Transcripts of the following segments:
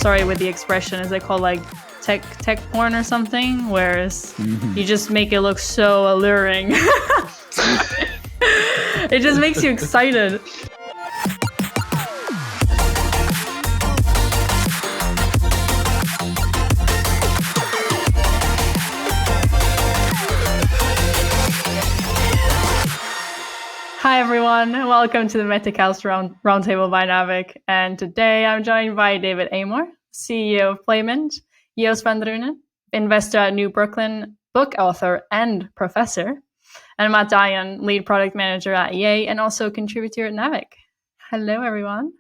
sorry with the expression, is it called like tech porn or something? Whereas you just make it look so alluring. It just makes you excited. Hi everyone, welcome to the Metacast Roundtable by Naavik, and today I'm joined by David Amor, CEO of Playment, Joost van Dreunen, investor at New Brooklyn, book author and professor, and Matt Dion, lead product manager at EA and also contributor at Naavik. Hello everyone.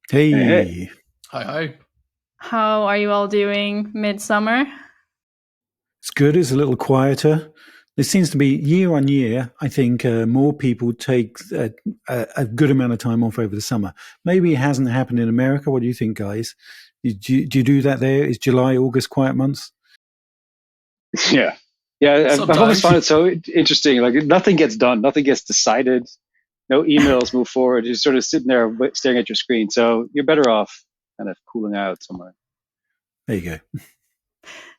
Hey. Hi. How are you all doing midsummer? It's good. It's a little quieter. There seems to be, year on year, I think more people take a good amount of time off over the summer. Maybe it hasn't happened in America. What do you think, guys? Do you do that there? Is July, August quiet months? Yeah. I've always found it so interesting. Like nothing gets done. Nothing gets decided. No emails move forward. You're sort of sitting there staring at your screen. So you're better off kind of cooling out somewhere. There you go.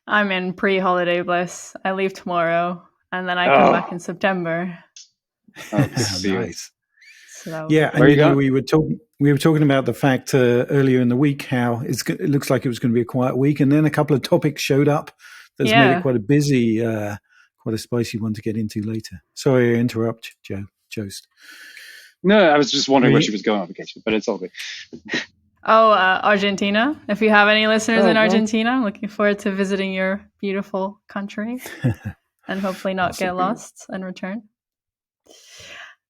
I'm in pre-holiday bliss. I leave tomorrow. And then I come back in September. Nice. So, yeah, and we were talking about the fact earlier in the week how it looks like it was going to be a quiet week, and then a couple of topics showed up that's made it quite a busy, quite a spicy one to get into later. Sorry to interrupt, Joost. No, I was just wondering where she was going on vacation, but it's all good. Argentina. If you have any listeners in Argentina, I'm looking forward to visiting your beautiful country. And hopefully not get lost and return.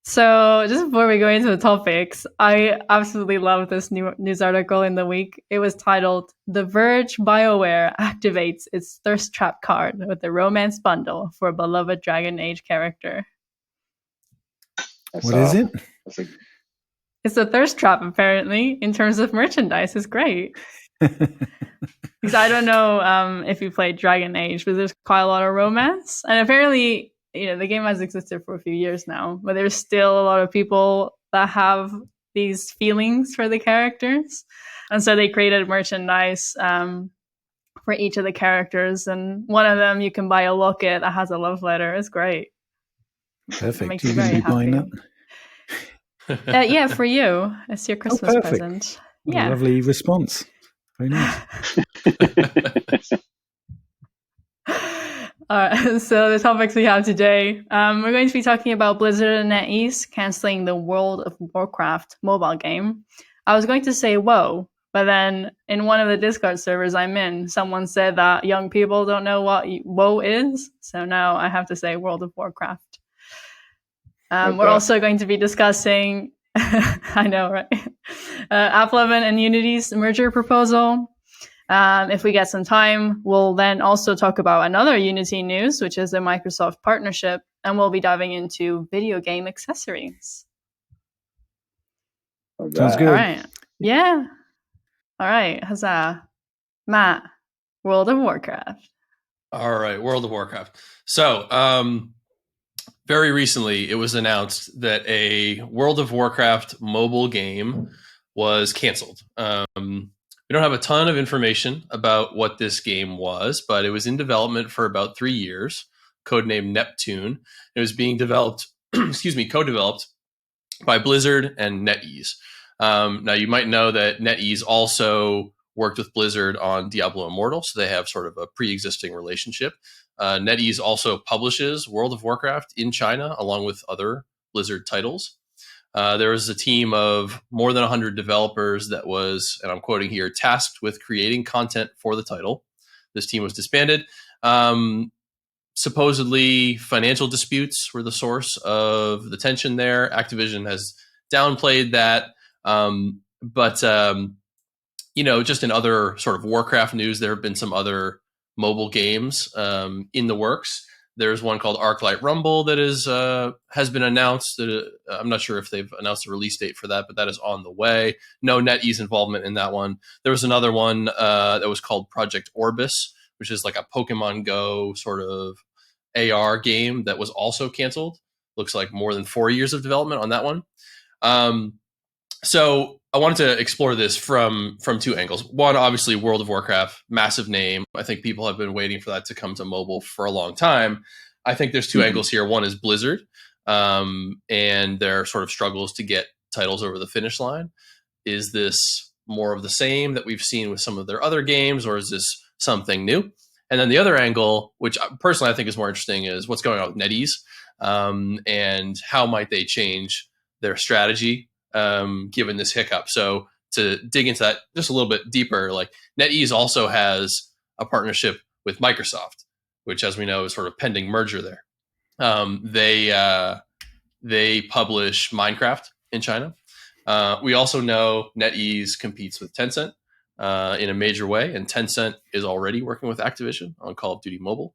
So just before we go into the topics, I absolutely love this news article in the week. It was titled, "The Verge BioWare activates its Thirst Trap card with the romance bundle for a beloved Dragon Age character." What is it? It's a thirst trap, apparently, in terms of merchandise. It's great. Because I don't know if you played Dragon Age, but there's quite a lot of romance. And apparently, the game has existed for a few years now, but there's still a lot of people that have these feelings for the characters. And so they created merchandise for each of the characters. And one of them, you can buy a locket that has a love letter. It's great. Perfect. It makes you very happy. Buying that? Yeah, for you. It's your Christmas present. What a lovely response. Very nice. All right, so the topics we have today, we're going to be talking about Blizzard and NetEase canceling the World of Warcraft mobile game. I was going to say WoW, but then in one of the Discord servers I'm in, someone said that young people don't know what WoW is, so now I have to say World of Warcraft. We're also going to be discussing, I know, right? AppLovin and Unity's merger proposal. If we get some time, we'll then also talk about another Unity news, which is a Microsoft partnership, and we'll be diving into video game accessories. Sounds good. All right. Yeah. All right. Huzzah. Matt, World of Warcraft. All right, World of Warcraft. So, very recently, it was announced that a World of Warcraft mobile game was canceled. We don't have a ton of information about what this game was, but it was in development for about 3 years, codenamed Neptune. It was being developed, co-developed by Blizzard and NetEase. Now, you might know that NetEase also worked with Blizzard on Diablo Immortal, so they have sort of a pre-existing relationship. NetEase also publishes World of Warcraft in China, along with other Blizzard titles. There was a team of more than 100 developers that was, and I'm quoting here, tasked with creating content for the title. This team was disbanded. Supposedly, financial disputes were the source of the tension there. Activision has downplayed that. But just in other sort of Warcraft news, there have been some other mobile games in the works. There's one called Arclight Rumble that has been announced. I'm not sure if they've announced a release date for that, but that is on the way. No NetEase involvement in that one. There was another one that was called Project Orbis, which is like a Pokemon Go sort of AR game that was also canceled. Looks like more than 4 years of development on that one. So I wanted to explore this from two angles. One, obviously, World of Warcraft, massive name. I think people have been waiting for that to come to mobile for a long time. I think there's two angles here. One is Blizzard, and their sort of struggles to get titles over the finish line. Is this more of the same that we've seen with some of their other games, or is this something new? And then the other angle, which personally I think is more interesting, is what's going on with NetEase, and how might they change their strategy given this hiccup. So to dig into that just a little bit deeper, like NetEase also has a partnership with Microsoft, which, as we know, is sort of pending merger there. They publish Minecraft in China. We also know NetEase competes with Tencent in a major way, and Tencent is already working with Activision on Call of Duty Mobile.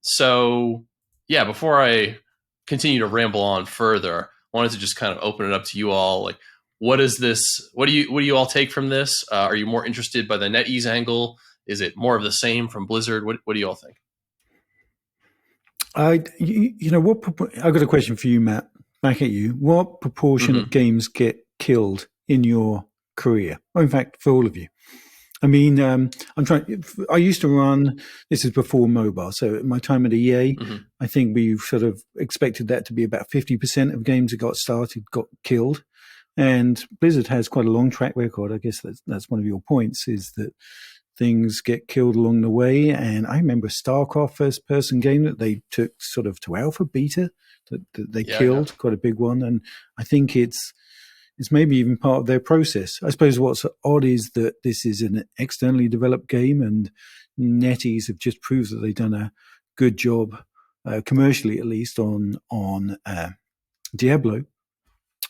So, yeah, before I continue to ramble on further, I wanted to just kind of open it up to you all. Like, what is this? What do you all take from this? Are you more interested by the NetEase angle? Is it more of the same from Blizzard? What do you all think? I've got a question for you, Matt. Back at you. What proportion of games get killed in your career? Or in fact, for all of you. I mean, I used to run, this is before mobile. So at my time at EA, I think we sort of expected that to be about 50% of games that got started got killed. And Blizzard has quite a long track record. I guess that's one of your points, is that things get killed along the way. And I remember a StarCraft first-person game that they took sort of to alpha, beta, that they killed, quite a big one. And I think it's maybe even part of their process. I suppose what's odd is that this is an externally developed game, and NetEase have just proved that they've done a good job, commercially at least, on Diablo.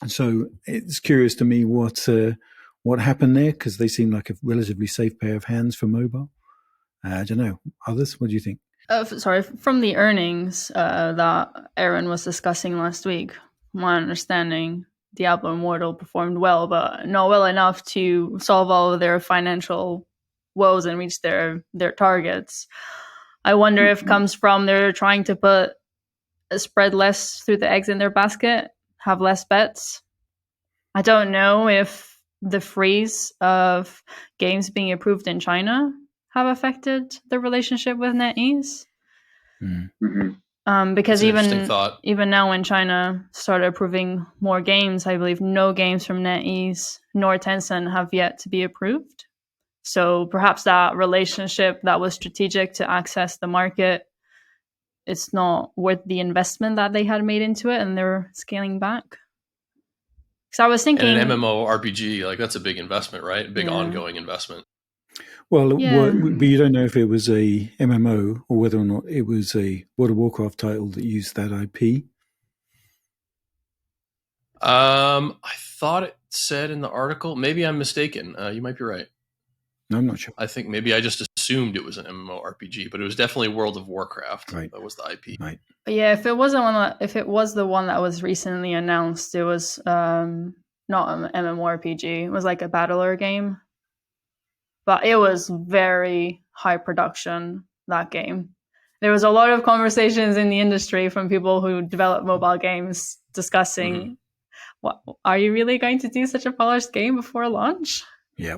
So it's curious to me what happened there, because they seem like a relatively safe pair of hands for mobile. I don't know. Others, what do you think? From the earnings that Aaron was discussing last week, my understanding, Diablo Immortal performed well, but not well enough to solve all of their financial woes and reach their targets. I wonder if it comes from they're trying to spread less through the eggs in their basket, have less bets. I don't know if the freeze of games being approved in China have affected the relationship with NetEase. Because even now when China started approving more games, I believe no games from NetEase nor Tencent have yet to be approved. So perhaps that relationship that was strategic to access the market, it's not worth the investment that they had made into it, and they're scaling back. So I was thinking, and an MMORPG, like, that's a big investment, right? A big ongoing investment. Well, but you don't know if it was a MMO or whether or not it was a World of Warcraft title that used that IP. I thought it said in the article. Maybe I'm mistaken. You might be right. No, I'm not sure. I think maybe I just assumed it was an MMORPG, but it was definitely World of Warcraft. Right. That was the IP. Right. But yeah, if it was the one that was recently announced, it was not an MMORPG. It was like a battler game. But it was very high production, that game. There was a lot of conversations in the industry from people who develop mobile games discussing, what, are you really going to do such a polished game before launch? Yeah.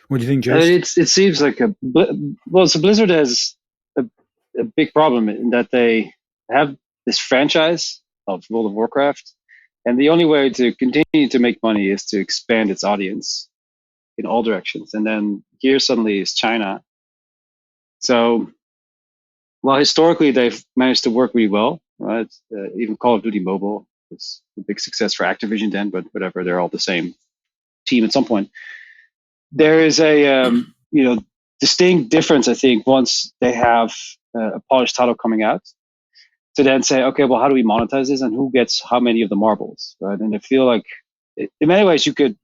What do you think, Joost? It seems like so Blizzard has a big problem in that they have this franchise of World of Warcraft, and the only way to continue to make money is to expand its audience in all directions. And then here suddenly is China. So, well, historically they've managed to work really well, right? Even Call of Duty Mobile was a big success for Activision then, but whatever, they're all the same team at some point. There is a distinct difference, I think, once they have a polished title coming out, to then say, okay, well, how do we monetize this, and who gets how many of the marbles, right? And I feel like, in many ways, you could,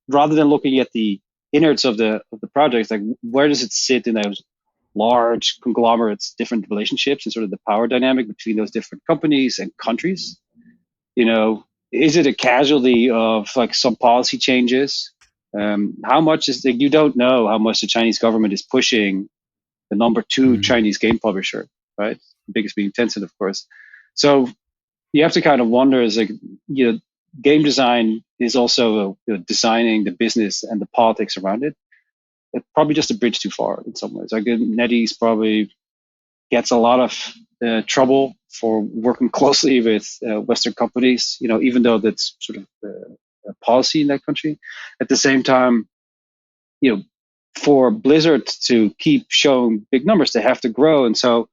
rather than looking at the innards of the project, like, where does it sit in those large conglomerates, different relationships, and sort of the power dynamic between those different companies and countries? Is it a casualty of like some policy changes? How much is you don't know how much the Chinese government is pushing the number 2 Chinese game publisher, right? The biggest being Tencent, of course. So you have to kind of wonder, is like, game design is also designing the business and the politics around it. It's probably just a bridge too far in some ways. Like NetEase probably gets a lot of trouble for working closely with Western companies, even though that's sort of a policy in that country. At the same time, for Blizzard to keep showing big numbers, they have to grow. And so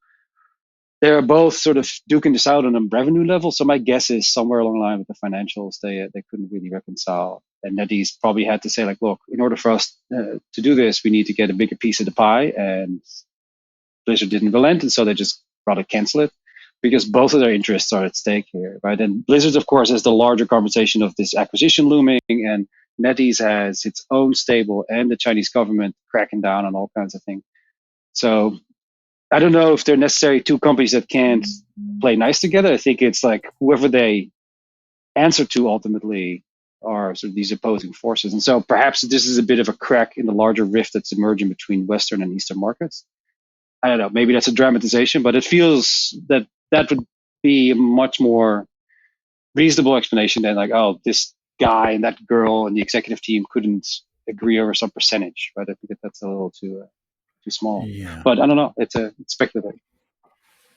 they're both sort of duking this out on a revenue level. So my guess is somewhere along the line with the financials, they couldn't really reconcile. And NetEase probably had to say, like, look, in order for us to do this, we need to get a bigger piece of the pie. And Blizzard didn't relent, and so they just rather cancel it because both of their interests are at stake here, right? And Blizzard, of course, has the larger conversation of this acquisition looming, and NetEase has its own stable and the Chinese government cracking down on all kinds of things. So I don't know if they're necessarily two companies that can't play nice together. I think it's like whoever they answer to ultimately are sort of these opposing forces. And so perhaps this is a bit of a crack in the larger rift that's emerging between Western and Eastern markets. I don't know, maybe that's a dramatization, but it feels that would be a much more reasonable explanation than like, oh, this guy and that girl and the executive team couldn't agree over some percentage, right? I think that's a little too small. Yeah. But I don't know, it's speculative.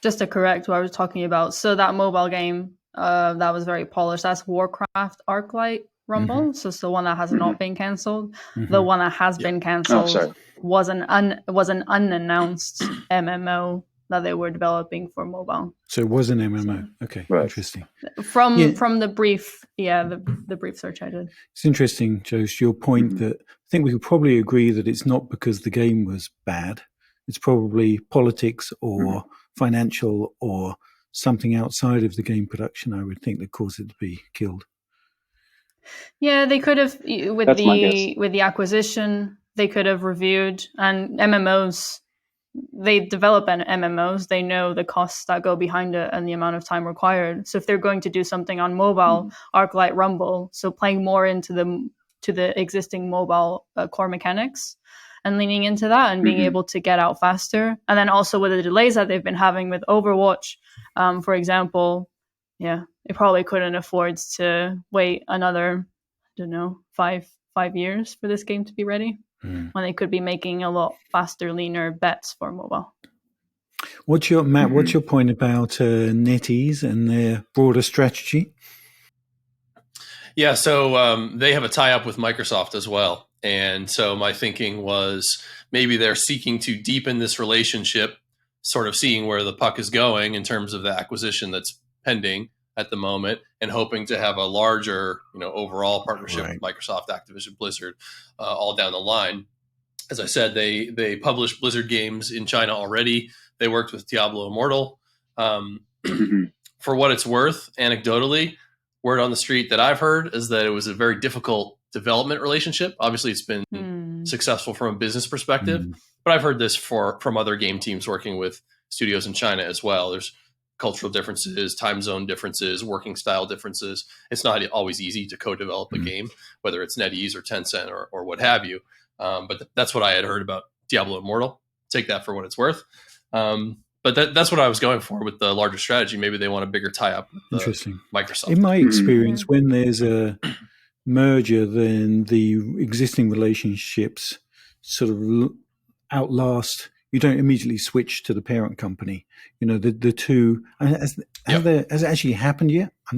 Just to correct what I was talking about, so that mobile game that was very polished, that's Warcraft Arclight Rumble. Mm-hmm. So it's the one that has not been cancelled. Mm-hmm. The one that has been cancelled was an unannounced MMO that they were developing for mobile. So it was an MMO. Okay, right. Interesting. From the brief, the brief search I did. It's interesting, Joost, your point that I think we could probably agree that it's not because the game was bad. It's probably politics or financial or something outside of the game production, I would think, that caused it to be killed. Yeah, they could have with the acquisition. They could have reviewed, and MMOs. They develop MMOs. They know the costs that go behind it and the amount of time required. So if they're going to do something on mobile, Arclight Rumble, so playing more into the existing mobile core mechanics and leaning into that and being able to get out faster, and then also with the delays that they've been having with Overwatch, for example. Yeah, they probably couldn't afford to wait another, I don't know, five years for this game to be ready, when they could be making a lot faster, leaner bets for mobile. What's your point about NetEase and their broader strategy? Yeah, so they have a tie-up with Microsoft as well. And so my thinking was maybe they're seeking to deepen this relationship, sort of seeing where the puck is going in terms of the acquisition that's pending at the moment, and hoping to have a larger, overall partnership with Microsoft, Activision, Blizzard, all down the line. As I said, they publish Blizzard games in China already. They worked with Diablo Immortal. For what it's worth, anecdotally, word on the street that I've heard is that it was a very difficult development relationship. Obviously, it's been successful from a business perspective, but I've heard this from other game teams working with studios in China as well. There's cultural differences, time zone differences, working style differences. It's not always easy to co-develop a game, whether it's NetEase or Tencent or what have you. But that's what I had heard about Diablo Immortal. Take that for what it's worth. But that's what I was going for with the larger strategy. Maybe they want a bigger tie-up with Microsoft. In my experience, when there's a merger, then the existing relationships sort of outlast. You don't immediately switch to the parent company. The two. Has it actually happened yet? Has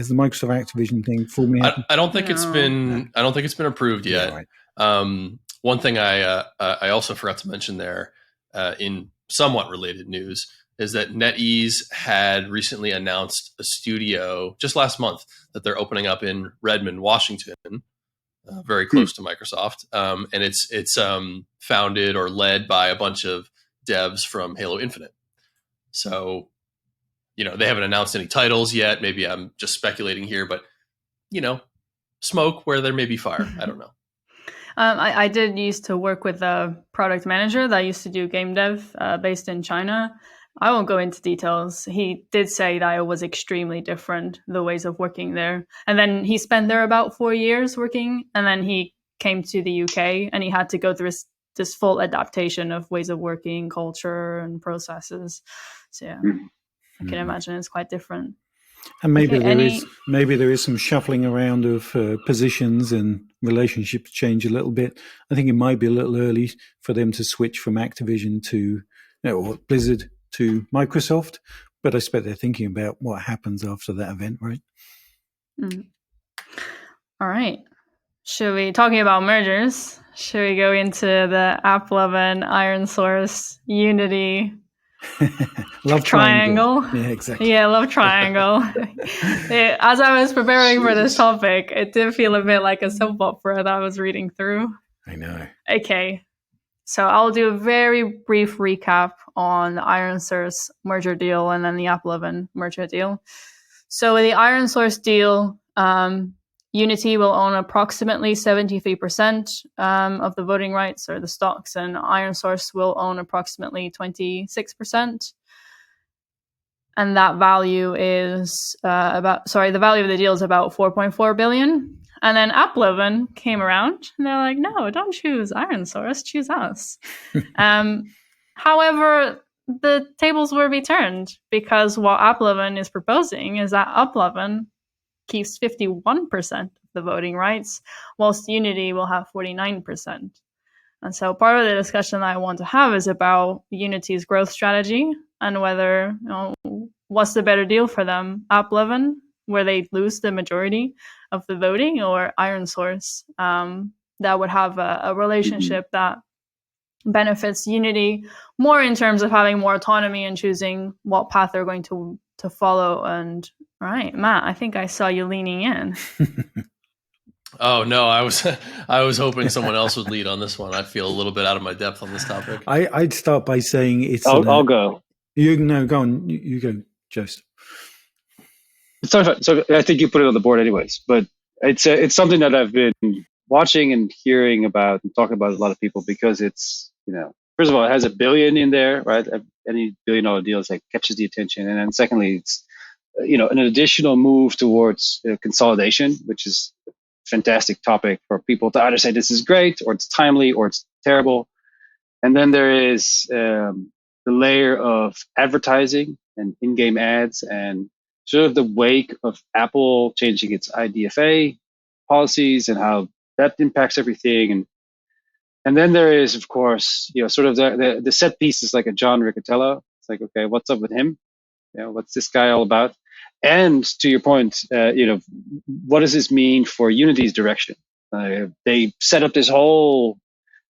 the Microsoft Activision thing formally happened? I don't think it's been. I don't think it's been approved yet. Yeah, right. One thing I also forgot to mention there, in somewhat related news, is that NetEase had recently announced a studio just last month that they're opening up in Redmond, Washington, very close to Microsoft, and it's founded or led by a bunch of devs from Halo Infinite. So, they haven't announced any titles yet. Maybe I'm just speculating here, but smoke where there may be fire. I don't know. I did used to work with a product manager that used to do game dev based in China. I won't go into details. He did say that it was extremely different, the ways of working there. And then he spent there about 4 years working, and then he came to the UK and he had to go through this full adaptation of ways of working, culture and processes. So yeah, I can imagine it's quite different. And maybe Okay, there is some shuffling around of positions and relationships change a little bit. I think it might be a little early for them to switch from Activision to or Blizzard to Microsoft, but I expect they're thinking about what happens after that event, right? All right. Should we, talking about mergers, should we go into the AppLovin, ironSource, Unity love triangle? Yeah, exactly. Yeah, love triangle. As I was preparing for this topic, it did feel a bit like a soap opera that I was reading through. I know. Okay, so I'll do a very brief recap on the ironSource merger deal and then the AppLovin merger deal. So with the ironSource deal, Unity will own approximately 73% of the voting rights or the stocks, and ironSource will own approximately 26%. And that value is the value of the deal is about 4.4 billion. And then AppLovin came around and they're like, no, don't choose ironSource, choose us. However, the tables will be turned because what AppLovin is proposing is that AppLovin keeps 51% of the voting rights, whilst Unity will have 49%. And so part of the discussion that I want to have is about Unity's growth strategy and whether, what's the better deal for them, AppLovin, where they lose the majority of the voting, or ironSource, that would have a relationship that benefits Unity more in terms of having more autonomy and choosing what path they're going to follow. And right, Matt, I think I saw you leaning in. Oh no, I was hoping someone else would lead on this one. I feel a little bit out of my depth on this topic. I'd start by saying it's. I'll go. Go on. You go, Joost. So I think you put it on the board anyways, but it's something that I've been watching and hearing about and talking about with a lot of people because it's, first of all, it has $1 billion in there, right? Any $1 billion deal is like captures the attention, and then secondly, it's an additional move towards consolidation, which is a fantastic topic for people to either say this is great or it's timely or it's terrible. And then there is the layer of advertising and in-game ads and sort of the wake of Apple changing its IDFA policies and how that impacts everything. And then there is, of course, sort of the set pieces like a John Riccitiello. It's like, okay, what's up with him? What's this guy all about? And to your point, what does this mean for Unity's direction? They set up this whole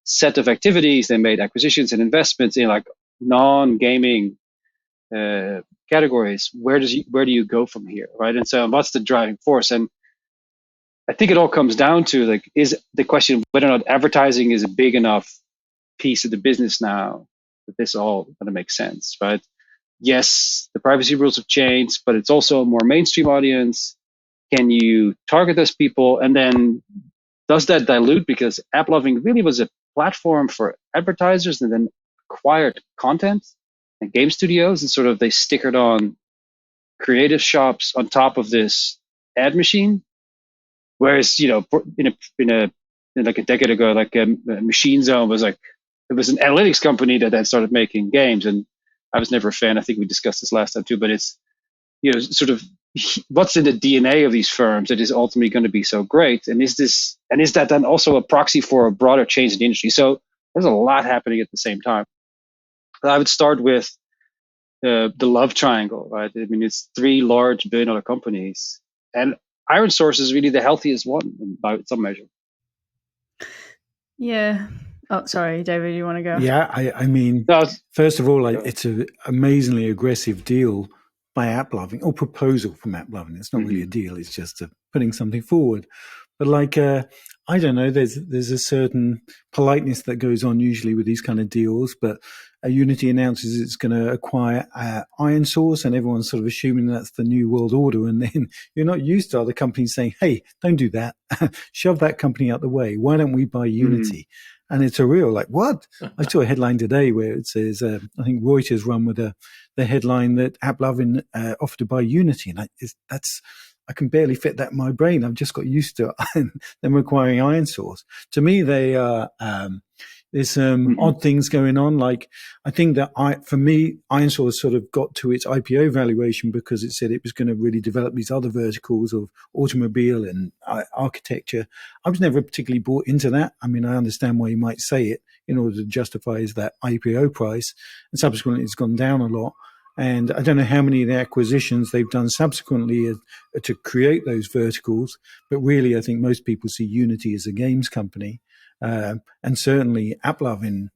set of activities. They made acquisitions and investments in like non-gaming categories. Where do you go from here, right? And so, what's the driving force? And I think it all comes down to like, is the question whether or not advertising is a big enough piece of the business now that this all going to make sense, right? Yes, the privacy rules have changed, but it's also a more mainstream audience. Can you target those people? And then does that dilute? Because AppLovin really was a platform for advertisers and then acquired content and game studios, and sort of they stickered on creative shops on top of this ad machine. Whereas, in like a decade ago, like Machine Zone was like, it was an analytics company that then started making games, and I was never a fan. I think we discussed this last time too, but it's, sort of what's in the DNA of these firms that is ultimately going to be so great. And is that then also a proxy for a broader change in the industry? So there's a lot happening at the same time. But I would start with the love triangle, right? I mean, it's 3 large $1 billion companies, and ironSource is really the healthiest one by some measure. Yeah. Oh, sorry, David, you want to go? Yeah, I mean, first of all, it's an amazingly aggressive deal by AppLovin, or proposal from AppLovin. It's not really a deal; it's just putting something forward. But I don't know. There's a certain politeness that goes on usually with these kind of deals. But Unity announces it's going to acquire ironSource, and everyone's sort of assuming that's the new world order. And then you're not used to other companies saying, "Hey, don't do that. Shove that company out the way. Why don't we buy Unity?" And it's a real what? I saw a headline today where it says, I think Reuters run with the headline that AppLovin offered to buy Unity, and I can barely fit that in my brain. I've just got used to them acquiring ironSource. To me, they are, There's some odd things going on. Like, I think that for me, ironSource sort of got to its IPO valuation because it said it was going to really develop these other verticals of automobile and architecture. I was never particularly bought into that. I mean, I understand why you might say it in order to justify that IPO price, and subsequently it's gone down a lot. And I don't know how many of the acquisitions they've done subsequently to create those verticals, but really I think most people see Unity as a games company. And certainly AppLovin,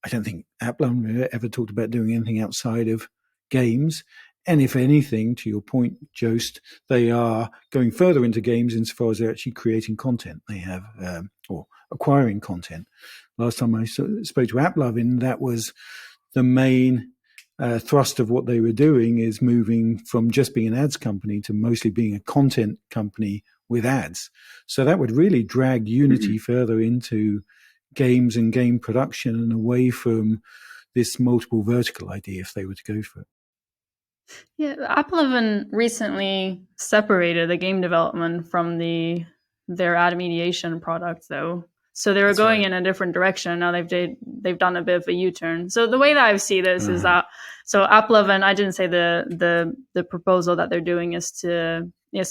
I don't think AppLovin ever talked about doing anything outside of games. And if anything, to your point, Joost, they are going further into games insofar as they're actually creating content. They have, or acquiring content. Last time I spoke to AppLovin, that was the main thrust of what they were doing, is moving from just being an ads company to mostly being a content company with ads. So that would really drag Unity further into games and game production and away from this multiple vertical idea if they were to go for it. Yeah, AppLovin recently separated the game development from their ad mediation product, though. So they were going in a different direction. Now they've done a bit of a U-turn. So the way that I see this is that, so AppLovin, I didn't say the proposal that they're doing is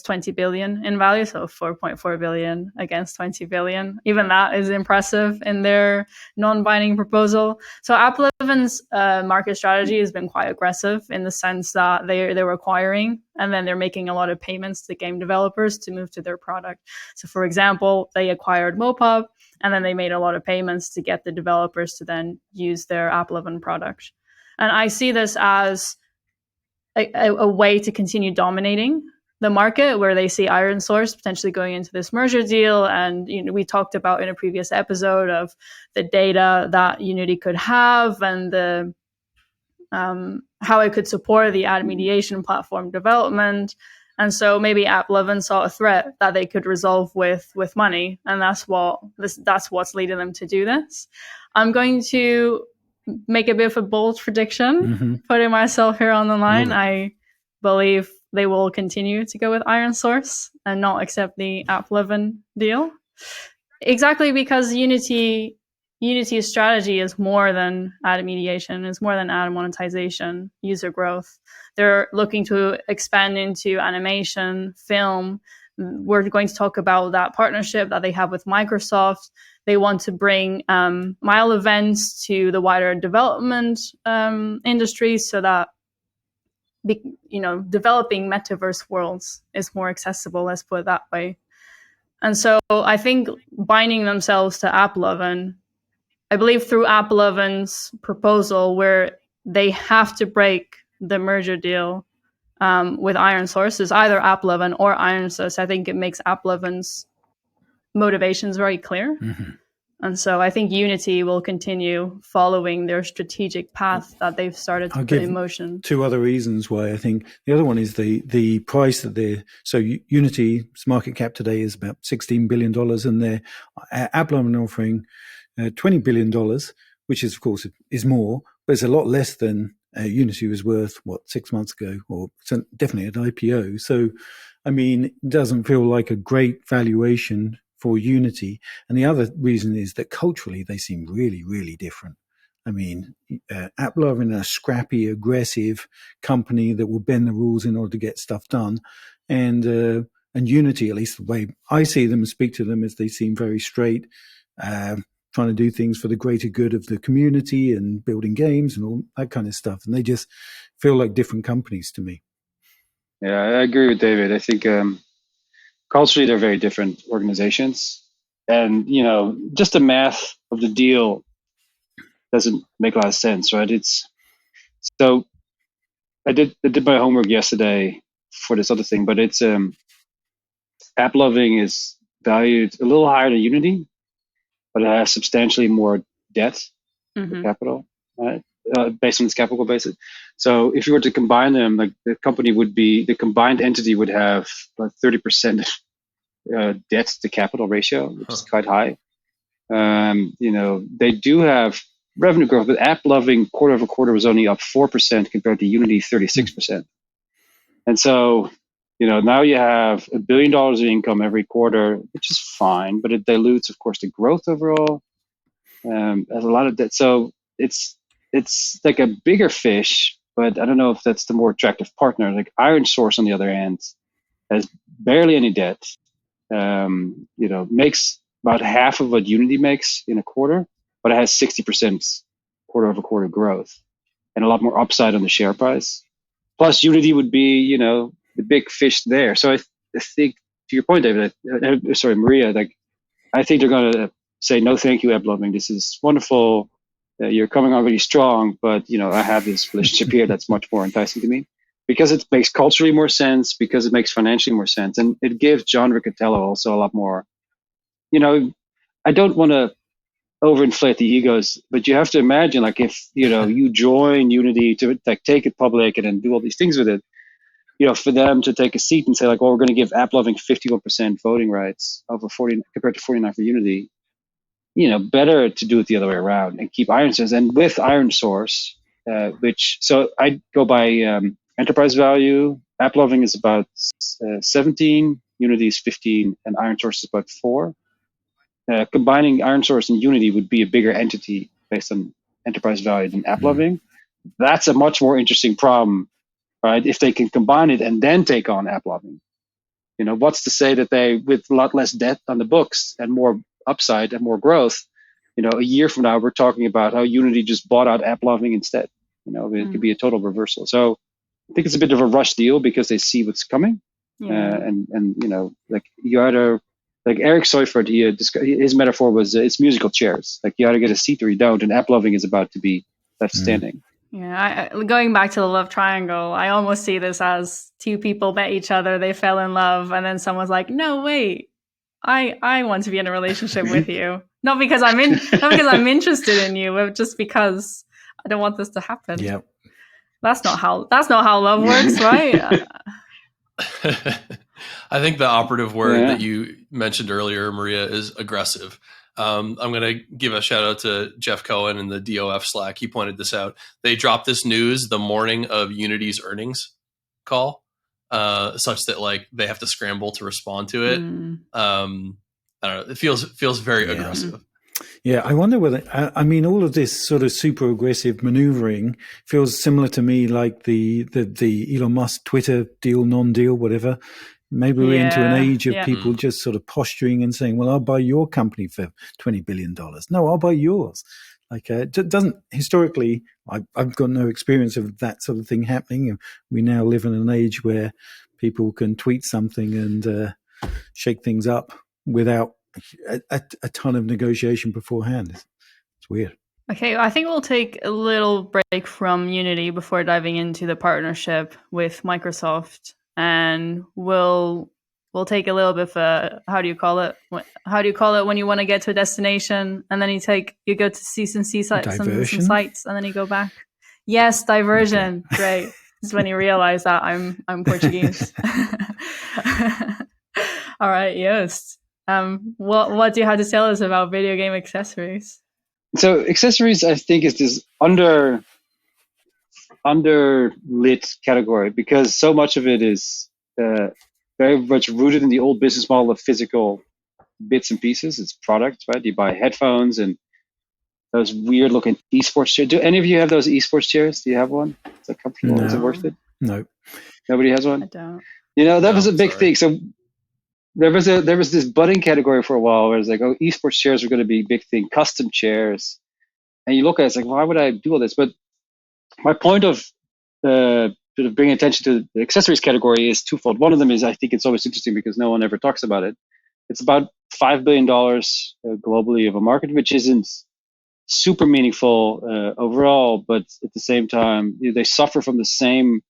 20 billion in value, so 4.4 billion against 20 billion. Even that is impressive in their non-binding proposal. So AppLovin's market strategy has been quite aggressive in the sense that they're acquiring and then they're making a lot of payments to game developers to move to their product. So for example, they acquired Mopub and then they made a lot of payments to get the developers to then use their AppLovin product. And I see this as a way to continue dominating the market, where they see ironSource potentially going into this merger deal. And we talked about in a previous episode of the data that Unity could have and the how it could support the ad mediation platform development. And so maybe AppLovin saw a threat that they could resolve with money, and that's what's leading them to do this. I'm going to make a bit of a bold prediction, putting myself here on the line. I believe they will continue to go with ironSource and not accept the AppLovin deal. Exactly, because Unity's strategy is more than ad mediation, is more than ad monetization, user growth. They're looking to expand into animation, film. We're going to talk about that partnership that they have with Microsoft. They want to bring mile events to the wider development industry so that developing metaverse worlds is more accessible, let's put it that way. And so I think binding themselves to AppLovin, I believe through AppLovin's proposal, where they have to break the merger deal with ironSource, is either AppLovin or ironSource. I think it makes AppLovin's motivations very clear. And so I think Unity will continue following their strategic path that they've started to put in motion. Two other reasons why. I think the other one is the price that so Unity's market cap today is about $16 billion, and their AppLovin offering $20 billion, which is, of course, is more, but it's a lot less than Unity was worth, 6 months ago, or definitely at IPO. So, I mean, it doesn't feel like a great valuation for Unity. And the other reason is that culturally they seem really, really different. I mean, AppLovin are a scrappy, aggressive company that will bend the rules in order to get stuff done. And Unity, at least the way I see them and speak to them, is they seem very straight, trying to do things for the greater good of the community and building games and all that kind of stuff. And they just feel like different companies to me. Yeah, I agree with David. I think culturally they're very different organizations. And, just the math of the deal doesn't make a lot of sense, right? So I did my homework yesterday for this other thing, but it's AppLovin is valued a little higher than Unity, but it has substantially more debt capital, right? Based on its capital basis. So if you were to combine them, like the combined entity would have like 30% debt to capital ratio, which is quite high. They do have revenue growth, but AppLovin quarter over quarter was only up 4% compared to Unity 36%. And so, now you have $1 billion in income every quarter, which is fine, but it dilutes, of course, the growth overall. Has a lot of debt. So it's like a bigger fish, but I don't know if that's the more attractive partner. Like ironSource, on the other hand, has barely any debt. Makes about half of what Unity makes in a quarter, but it has 60% quarter-over-quarter growth and a lot more upside on the share price. Plus, Unity would be, the big fish there. So I think, to your point, David, Maria, like I think they're going to say, no, thank you, AppLovin. This is wonderful. You're coming on really strong, but I have this relationship here that's much more enticing to me because it makes culturally more sense, because it makes financially more sense, and it gives John Riccitiello also a lot more. I don't want to overinflate the egos, but you have to imagine, like, if you join Unity to like take it public and then do all these things with it, for them to take a seat and say, like, well, we're going to give AppLovin 51% voting rights over 40 compared to 49 for Unity. Better to do it the other way around and keep ironSource. And with ironSource, so I go by enterprise value. AppLovin is about 17, Unity is 15, and ironSource is about 4. Combining ironSource and Unity would be a bigger entity based on enterprise value than AppLovin. That's a much more interesting problem, right? If they can combine it and then take on AppLovin. What's to say that they, with a lot less debt on the books and more upside and more growth, a year from now, we're talking about how Unity just bought out AppLovin instead. It could be a total reversal. So I think it's a bit of a rush deal because they see what's coming. And like you either, like Eric Seufert, his metaphor was it's musical chairs. Like you either get a seat or you don't, and AppLovin is about to be left standing. Yeah, going back to the love triangle, I almost see this as two people met each other, they fell in love, and then someone's like, "No, wait, I want to be in a relationship with you, not because I'm interested in you, but just because I don't want this to happen." Yeah, that's not how love works, right? I think the operative word that you mentioned earlier, Maria, is aggressive. I'm going to give a shout out to Jeff Cohen in the DOF Slack. He pointed this out. They dropped this news the morning of Unity's earnings call, such that like they have to scramble to respond to it. I don't know. It feels very aggressive. Yeah, I wonder whether, all of this sort of super aggressive maneuvering feels similar to me like the Elon Musk Twitter deal, non-deal, whatever. Maybe we're into an age of people just sort of posturing and saying, well, I'll buy your company for $20 billion. No, I'll buy yours. Like, it doesn't, historically, I've got no experience of that sort of thing happening. We now live in an age where people can tweet something and shake things up without a ton of negotiation beforehand. It's weird. Okay, I think we'll take a little break from Unity before diving into the partnership with Microsoft. And we'll take a little bit of how do you call it when you want to get to a destination and then you go to see some sites and then you go back. Yes, diversion. Okay. Great. This is when you realize that I'm Portuguese. All right, Joost. What do you have to tell us about video game accessories? So accessories, I think, is this underlit category because so much of it is very much rooted in the old business model of physical bits and pieces. It's products, right? You buy headphones and those weird looking esports chairs. Do any of you have those esports chairs? Do you have one? Is that comfortable? No. Is it worth it? No. Nobody has one? I don't. That was a big thing. So there was this budding category for a while where it's like, oh, esports chairs are going to be a big thing, custom chairs. And you look at it, it's like, why would I do all this? But my point of sort of bringing attention to the accessories category is twofold. One of them is I think it's always interesting because no one ever talks about it. It's about $5 billion globally of a market, which isn't super meaningful overall, but at the same time, they suffer from the same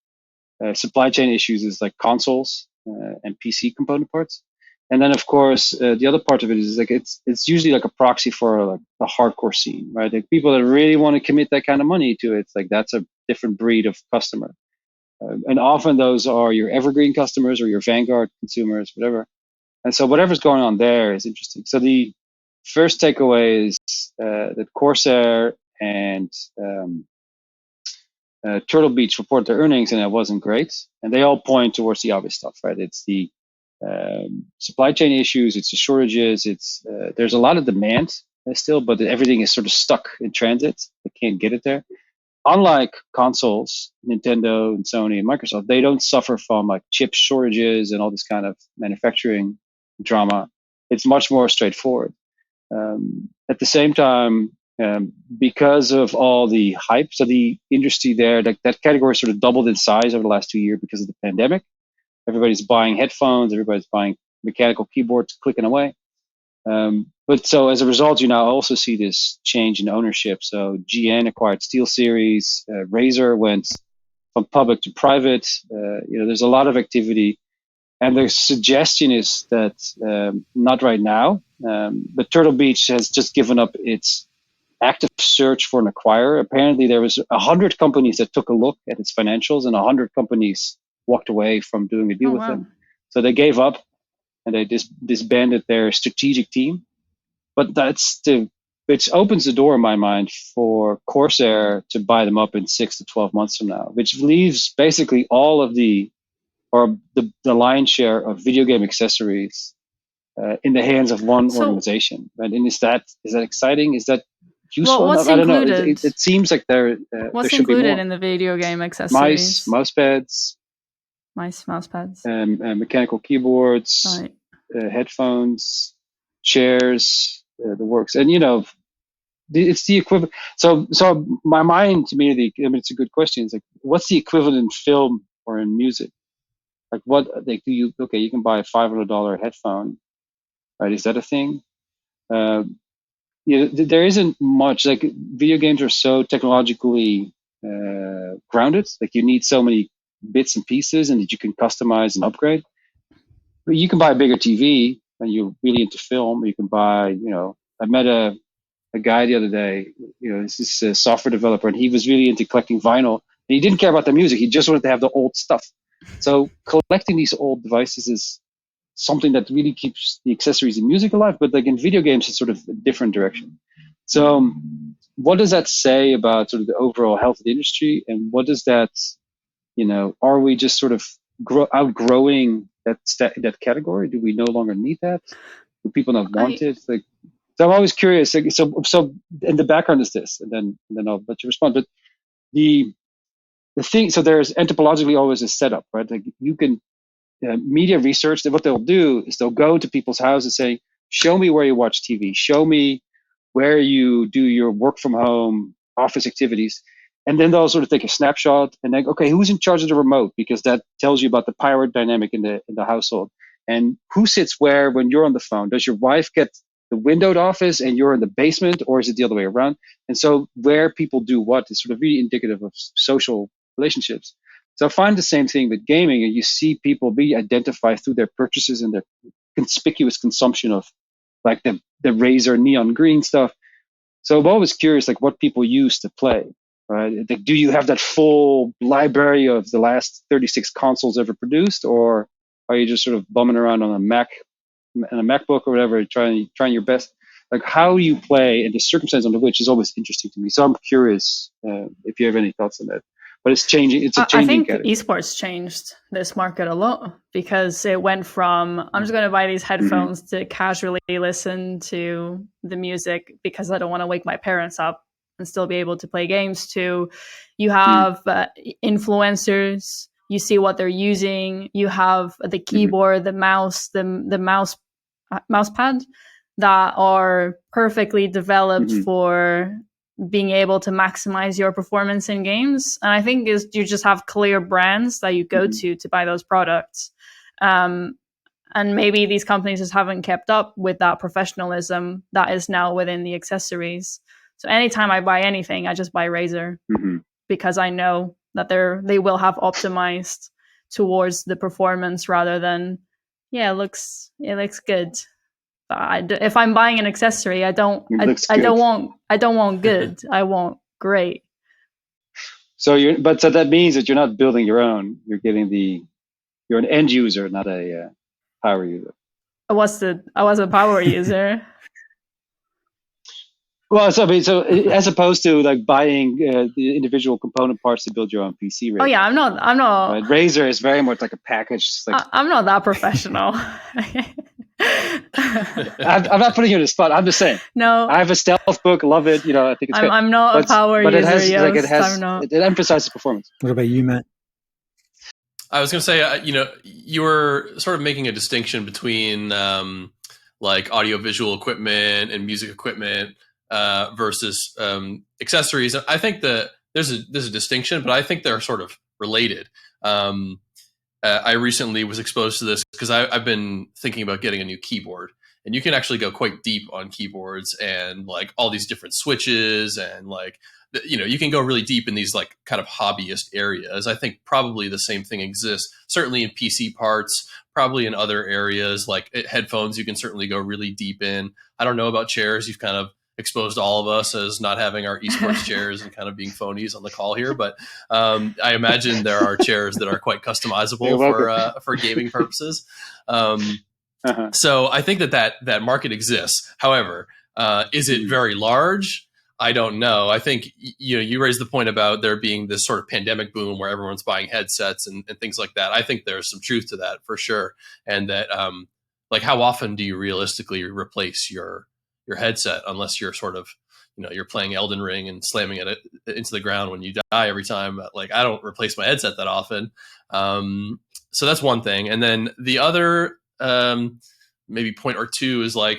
supply chain issues as like consoles and PC component parts. And then, of course, the other part of it is like it's usually like a proxy for like the hardcore scene, right? Like people that really want to commit that kind of money to it. It's like that's a different breed of customer, and often those are your evergreen customers or your vanguard consumers, whatever. And so whatever's going on there is interesting. So the first takeaway is that Corsair and Turtle Beach reported their earnings, and it wasn't great. And they all point towards the obvious stuff, right? It's the supply chain issues, it's the shortages, it's there's a lot of demand still, but everything is sort of stuck in transit. They can't get it there. Unlike consoles, Nintendo and Sony and Microsoft, they don't suffer from like chip shortages and all this kind of manufacturing drama. It's much more straightforward. At the same time, because of all the hype, so the industry there, that category sort of doubled in size over the last 2 years because of the pandemic. Everybody's buying headphones, everybody's buying mechanical keyboards, clicking away. But so as a result, you now also see this change in ownership. So GN acquired SteelSeries, Razer went from public to private. There's a lot of activity. And the suggestion is that not right now, but Turtle Beach has just given up its active search for an acquirer. Apparently, there was 100 companies that took a look at its financials, and 100 companies walked away from doing a deal with them. So they gave up, and they disbanded their strategic team. But which opens the door in my mind for Corsair to buy them up in 6 to 12 months from now, which leaves basically all of the lion's share of video game accessories in the hands of one organization. Right? And is that exciting? Is that useful? Well, what's I don't included? know. It seems like there what's should be more. included in the video game accessories? Mouse pads, mechanical keyboards, right. Headphones, chairs, the works. And it's the equivalent. So my mind immediately, it's a good question. It's like, what's the equivalent in film or in music? Like you can buy a $500 headphone, right? Is that a thing? There isn't much. Like, video games are so technologically grounded. Like, you need so many bits and pieces, and that you can customize and upgrade. But you can buy a bigger TV, and you're really into film. You can buy, I met a guy the other day. This is a software developer, and he was really into collecting vinyl. And he didn't care about the music. He just wanted to have the old stuff. So collecting these old devices is something that really keeps the accessories and music alive, but like in video games, it's sort of a different direction. So what does that say about sort of the overall health of the industry? And what does that, are we just sort of outgrowing that category? Do we no longer need that? Do people not want it? So I'm always curious. So and the background is this, and then I'll let you respond. But the thing, so there's anthropologically always a setup, right? Like, you can media research. What they'll do is they'll go to people's houses saying, show me where you watch TV, show me where you do your work from home office activities, and then they'll sort of take a snapshot and then, okay, who's in charge of the remote, because that tells you about the power dynamic in the household, and who sits where when you're on the phone. Does your wife get the windowed office and you're in the basement, or is it the other way around? And so where people do what is sort of really indicative of social relationships. So I find the same thing with gaming, and you see people be identified through their purchases and their conspicuous consumption of like the Razer neon green stuff. So I'm always curious, like, what people use to play, right? Like, do you have that full library of the last 36 consoles ever produced, or are you just sort of bumming around on a MacBook or whatever, trying your best? Like, how you play and the circumstance under which is always interesting to me. So I'm curious if you have any thoughts on that. But it's changing. It's a changing category. I think esports changed this market a lot, because it went from, I'm just going to buy these headphones to casually listen to the music because I don't want to wake my parents up and still be able to play games, to you have influencers, you see what they're using, you have the keyboard, the mouse, the mouse pad that are perfectly developed for being able to maximize your performance in games. And I think you just have clear brands that you go to buy those products. And maybe these companies just haven't kept up with that professionalism that is now within the accessories. So anytime I buy anything, I just buy Razer because I know that they will have optimized towards the performance rather than, it looks good. If I'm buying an accessory, I don't want good. I want great. So that means that you're not building your own. You're an end user, not a power user. I was a power user. Well, so as opposed to like buying the individual component parts to build your own PC. Oh yeah, I'm not. Right? Razer is very much like a package. Like, I'm not that professional. I'm not putting you in a spot. I'm just saying. No, I have a stealth book. Love it. I think it's good. I'm not a power but user. It emphasizes performance. What about you, Matt? I was going to say, you were sort of making a distinction between like audiovisual equipment and music equipment versus accessories. I think that there's a distinction, but I think they're sort of related. I recently was exposed to this because I've been thinking about getting a new keyboard, and you can actually go quite deep on keyboards and like all these different switches and like, you can go really deep in these like kind of hobbyist areas. I think probably the same thing exists, certainly in PC parts, probably in other areas like headphones, you can certainly go really deep in. I don't know about chairs. You've kind of exposed all of us as not having our esports chairs and kind of being phonies on the call here. But I imagine there are chairs that are quite customizable for gaming purposes. So I think that market exists. However, is it very large? I don't know. I think you raised the point about there being this sort of pandemic boom where everyone's buying headsets and things like that. I think there's some truth to that for sure. And that like how often do you realistically replace your headset unless you're sort of you're playing Elden Ring and slamming it into the ground when you die every time. Like I don't replace my headset that often. So that's one thing. And then the other maybe point or two is like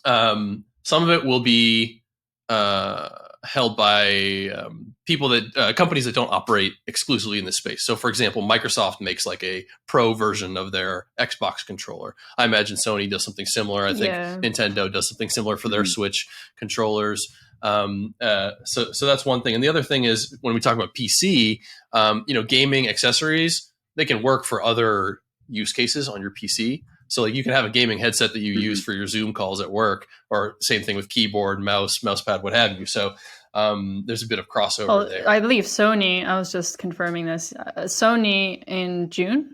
some of it will be held by people that companies that don't operate exclusively in this space. So for example, Microsoft makes like a pro version of their Xbox controller. I imagine Sony does something similar. I think Nintendo does something similar for their Switch controllers. So that's one thing. And the other thing is when we talk about PC, gaming accessories, they can work for other use cases on your PC. So like you can have a gaming headset that you use for your Zoom calls at work, or same thing with keyboard, mouse pad, what have you. So there's a bit of crossover there. I believe Sony, I was just confirming this, Sony in June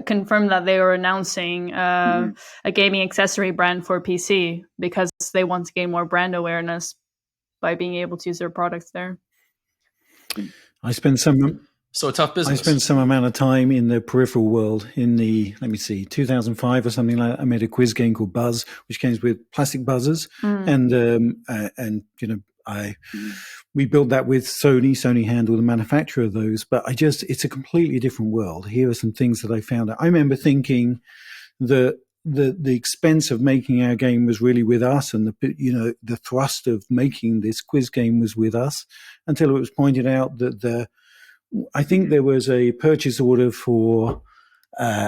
confirmed that they were announcing a gaming accessory brand for PC because they want to gain more brand awareness by being able to use their products there. I spent some... So a tough business. I spent some amount of time in the peripheral world in 2005 or something like that. I made a quiz game called Buzz, which came with plastic buzzers. And we built that with Sony. Sony handled the manufacture of those, but it's a completely different world. Here are some things that I found out. I remember thinking that the expense of making our game was really with us, and the thrust of making this quiz game was with us, until it was pointed out that I think there was a purchase order for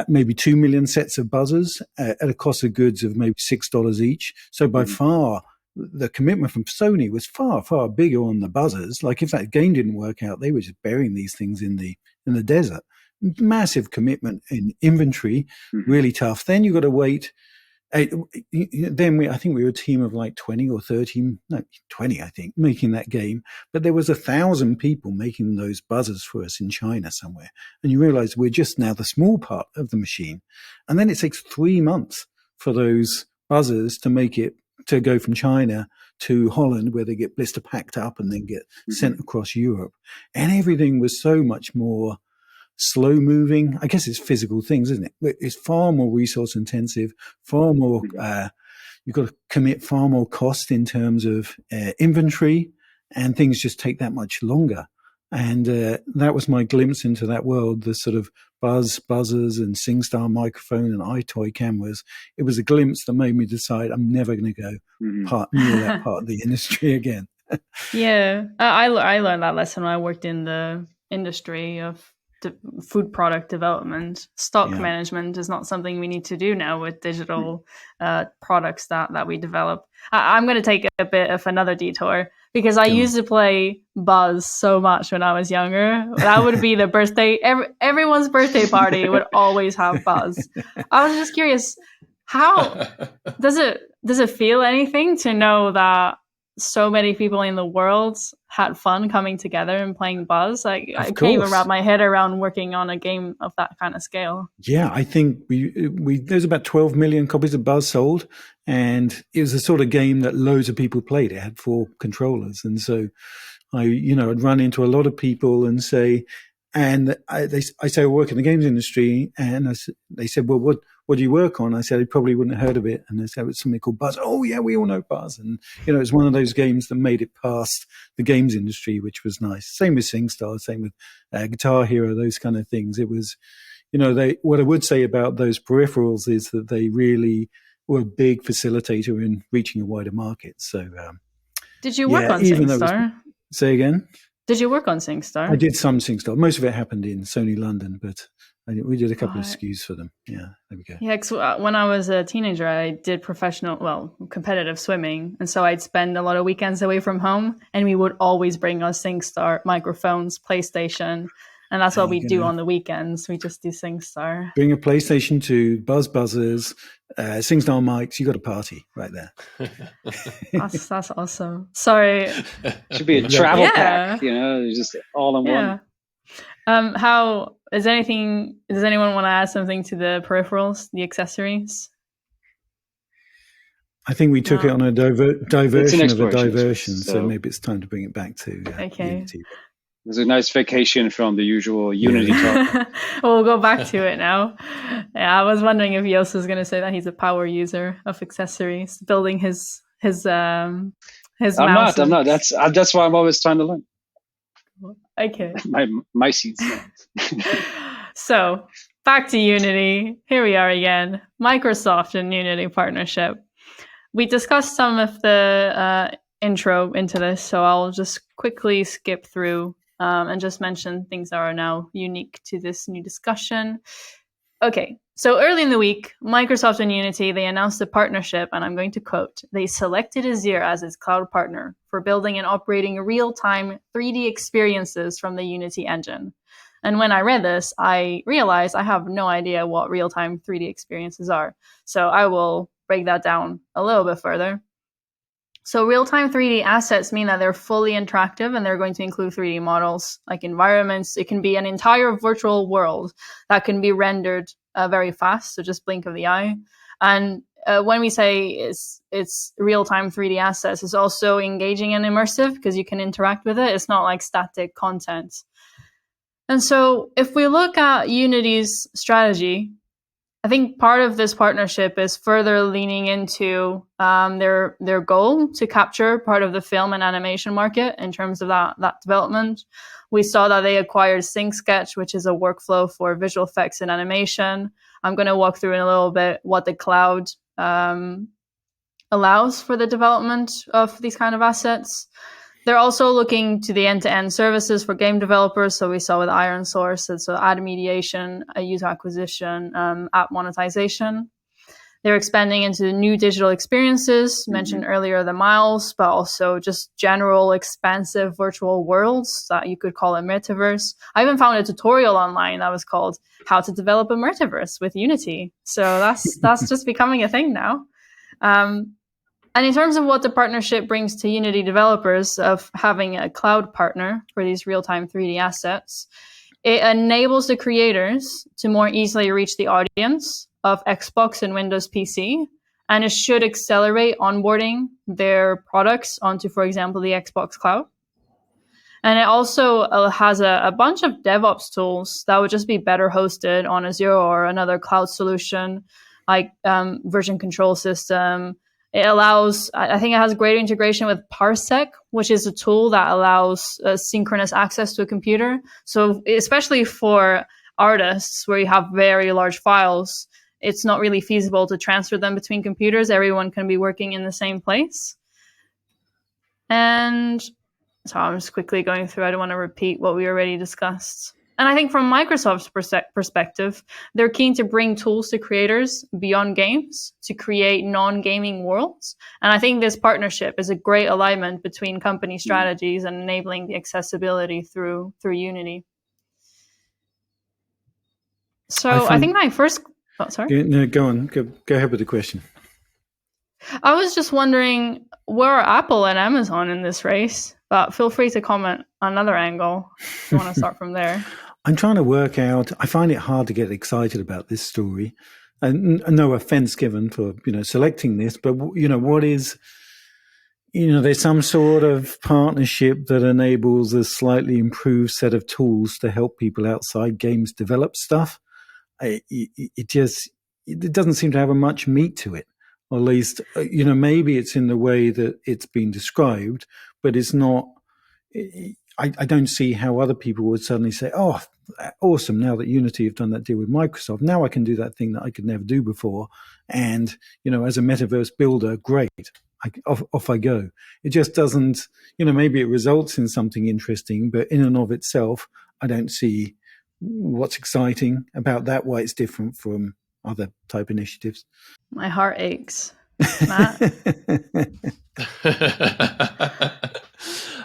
maybe 2 million sets of buzzers at a cost of goods of maybe $6 each. So by far, the commitment from Sony was far, far bigger on the buzzers. Like if that game didn't work out, they were just burying these things in the desert. Massive commitment in inventory, really tough. Then you got to wait. I think we were a team of like 20 or 13, no, 20, I think, making that game. But there was 1,000 people making those buzzers for us in China somewhere. And you realize we're just now the small part of the machine. And then it takes 3 months for those buzzers to go from China to Holland, where they get blister packed up and then get sent across Europe. And everything was so much more slow moving. I guess it's physical things, isn't it? It's far more resource intensive, far more, you've got to commit far more cost in terms of inventory, and things just take that much longer. And that was my glimpse into that world, the sort of buzzers and SingStar microphone and iToy cameras. It was a glimpse that made me decide I'm never going to go near that part of the industry again. Yeah, I learned that lesson when I worked in the industry of food product development. Stock management is not something we need to do now with digital products that we develop. I'm going to take a bit of another detour because I used to play Buzz so much when I was younger. That would be the birthday. Everyone's birthday party would always have Buzz. I was just curious, how does it feel anything to know that so many people in the world had fun coming together and playing Buzz? I can't even wrap my head around working on a game of that kind of scale. Yeah, I think there's about 12 million copies of Buzz sold, and it was the sort of game that loads of people played. It had 4 controllers, and so I'd run into a lot of people and say, And I say I work in the games industry, and they said, well, what do you work on? I said, I probably wouldn't have heard of it. And they said, it's something called Buzz. Oh, yeah, we all know Buzz. And, it's one of those games that made it past the games industry, which was nice. Same with SingStar, same with Guitar Hero, those kind of things. It was, what I would say about those peripherals is that they really were a big facilitator in reaching a wider market. So, did you work on SingStar? Say again? Did you work on SingStar? I did some SingStar. Most of it happened in Sony London, but we did a couple of SKUs for them. Yeah, there we go. Yeah, cause when I was a teenager, I did competitive swimming. And so I'd spend a lot of weekends away from home, and we would always bring us SingStar microphones, PlayStation. And that's what we do on the weekends. We just do SingStar. Bring a PlayStation 2, buzzers, SingStar mics. You got a party right there. That's awesome. Sorry. Should be a travel pack, just all in one. How does anyone want to add something to the peripherals, the accessories? I think we took it on a diversion of a diversion, so so maybe it's time to bring it back to Unity. It was a nice vacation from the usual Unity talk. We'll go back to it now. Yeah, I was wondering if Joost was going to say that he's a power user of accessories, building his mouse. I'm not. That's why I'm always trying to learn. Okay. My seats. So back to Unity. Here we are again. Microsoft and Unity partnership. We discussed some of the intro into this, so I'll just quickly skip through and just mention things that are now unique to this new discussion. Okay, so early in the week, Microsoft and Unity, they announced a partnership, and I'm going to quote, "They selected Azure as its cloud partner for building and operating real-time 3D experiences from the Unity engine." And when I read this, I realized I have no idea what real-time 3D experiences are. So I will break that down a little bit further. So real-time 3D assets mean that they're fully interactive, and they're going to include 3D models like environments. It can be an entire virtual world that can be rendered very fast, so just blink of the eye. And when we say it's real-time 3D assets, it's also engaging and immersive because you can interact with it. It's not like static content. And so if we look at Unity's strategy, I think part of this partnership is further leaning into their goal to capture part of the film and animation market in terms of that development. We saw that they acquired SyncSketch, which is a workflow for visual effects and animation. I'm going to walk through in a little bit what the cloud allows for the development of these kind of assets. They're also looking to the end-to-end services for game developers. So we saw with ironSource, so ad mediation, user acquisition, app monetization. They're expanding into new digital experiences, mentioned earlier the miles, but also just general expansive virtual worlds that you could call a metaverse. I even found a tutorial online that was called How to Develop a Metaverse with Unity. So that's just becoming a thing now. And in terms of what the partnership brings to Unity developers of having a cloud partner for these real-time 3D assets, it enables the creators to more easily reach the audience of Xbox and Windows PC, and it should accelerate onboarding their products onto, for example, the Xbox Cloud. And it also has a bunch of DevOps tools that would just be better hosted on Azure or another cloud solution, like version control system. It allows, I think it has greater integration with Parsec, which is a tool that allows synchronous access to a computer. So especially for artists where you have very large files, it's not really feasible to transfer them between computers. Everyone can be working in the same place. And so I'm just quickly going through. I don't want to repeat what we already discussed. And I think from Microsoft's perspective, they're keen to bring tools to creators beyond games to create non-gaming worlds. And I think this partnership is a great alignment between company strategies and enabling the accessibility through Unity. So I think my first... Oh, sorry? Yeah, no, go on. Go ahead with the question. I was just wondering, where are Apple and Amazon in this race? But feel free to comment on another angle if you want to start from there. I'm trying to work out, I find it hard to get excited about this story. And no offense given for, selecting this, but, what is, there's some sort of partnership that enables a slightly improved set of tools to help people outside games develop stuff. It doesn't seem to have much meat to it. Or at least, maybe it's in the way that it's been described, but it's not. I don't see how other people would suddenly say, "Oh, awesome! Now that Unity have done that deal with Microsoft, now I can do that thing that I could never do before." And as a metaverse builder, great, off I go. It just doesn't. Maybe it results in something interesting, but in and of itself, I don't see what's exciting about that. Why it's different from other type initiatives. My heart aches, Matt.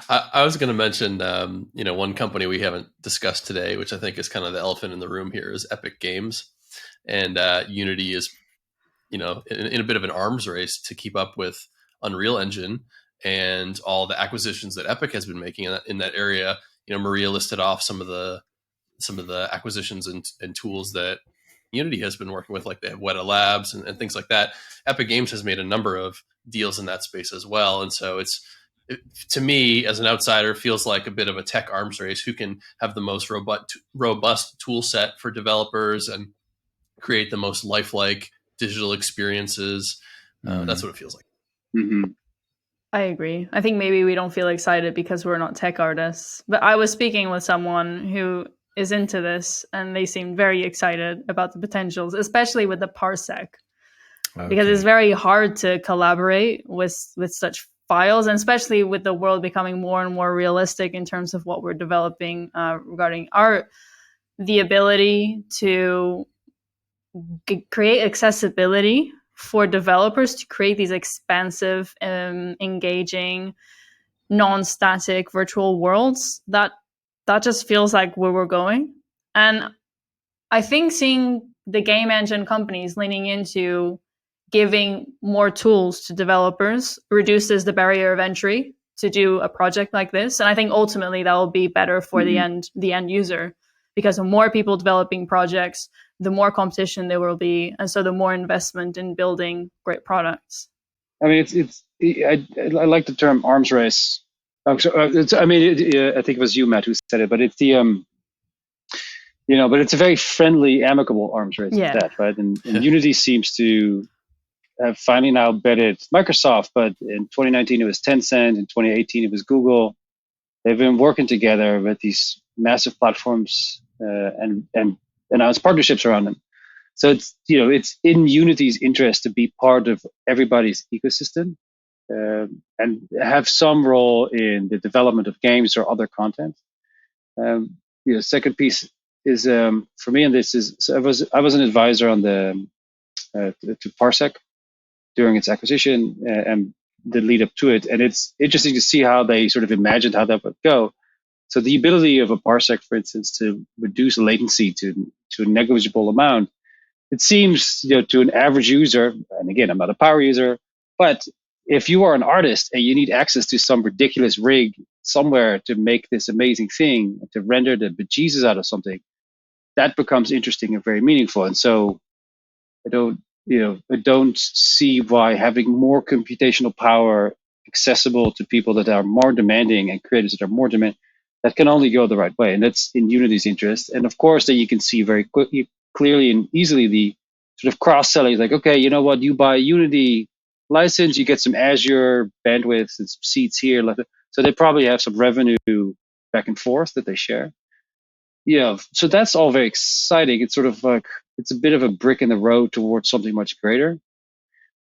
I was going to mention, one company we haven't discussed today, which I think is kind of the elephant in the room here, is Epic Games. And Unity is, in a bit of an arms race to keep up with Unreal Engine and all the acquisitions that Epic has been making in that area. Maria listed off some of the acquisitions and tools that Unity has been working with, like they have Weta Labs and things like that. Epic Games has made a number of deals in that space as well. And so to me, as an outsider, feels like a bit of a tech arms race. Who can have the most robust tool set for developers and create the most lifelike digital experiences? That's what it feels like. Mm-hmm. I agree. I think maybe we don't feel excited because we're not tech artists. But I was speaking with someone who is into this, and they seemed very excited about the potentials, especially with the parsec, because it's very hard to collaborate with such files, and especially with the world becoming more and more realistic in terms of what we're developing regarding art, the ability to create accessibility for developers to create these expansive, engaging, non-static virtual worlds, that just feels like where we're going. And I think seeing the game engine companies leaning into giving more tools to developers reduces the barrier of entry to do a project like this. And I think ultimately that will be better for the end user, because the more people developing projects, the more competition there will be. And so the more investment in building great products. I mean, I like the term arms race. I think it was you, Matt, who said it, but it's the, but it's a very friendly, amicable arms race. Yeah. That, right? And Unity seems to have finally now betted Microsoft, but in 2019 it was Tencent, in 2018 it was Google. They've been working together with these massive platforms and announced partnerships around them. So it's in Unity's interest to be part of everybody's ecosystem and have some role in the development of games or other content. Second piece is for me, and this is, so I was an advisor on to Parsec during its acquisition and the lead up to it, and it's interesting to see how they sort of imagined how that would go. So the ability of a Parsec, for instance, to reduce latency to a negligible amount, it seems to an average user, and again, I'm not a power user, but if you are an artist and you need access to some ridiculous rig somewhere to make this amazing thing, to render the bejesus out of something, that becomes interesting and very meaningful. And so I don't see why having more computational power accessible to people that are more demanding and creators that are more demanding, that can only go the right way. And that's in Unity's interest. And of course, then you can see very clearly and easily the sort of cross-selling, like, okay, you know what, you buy a Unity license, you get some Azure bandwidth and some seats here. So they probably have some revenue back and forth that they share. So that's all very exciting. It's sort of like, it's a bit of a brick in the road towards something much greater,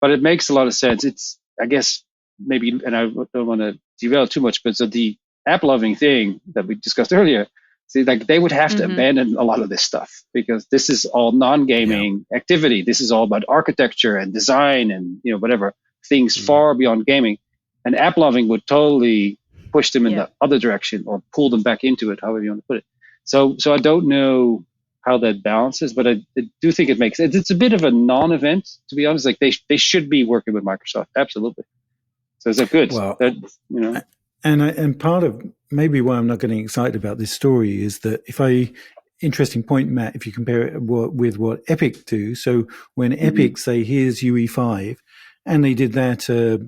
but it makes a lot of sense. It's, I guess, maybe, and I don't want to derail too much, but so the AppLovin thing that we discussed earlier, like they would have to abandon a lot of this stuff because this is all non-gaming activity. This is all about architecture and design and whatever things far beyond gaming. And AppLovin would totally push them in the other direction or pull them back into it, however you want to put it. So I don't know how that balances, but I do think it makes sense. It's a bit of a non-event, to be honest. Like they should be working with Microsoft, absolutely. So is that good? Well, And part of maybe why I'm not getting excited about this story is that interesting point, Matt, if you compare it with what Epic do. So when Epic say, here's UE5, And they did that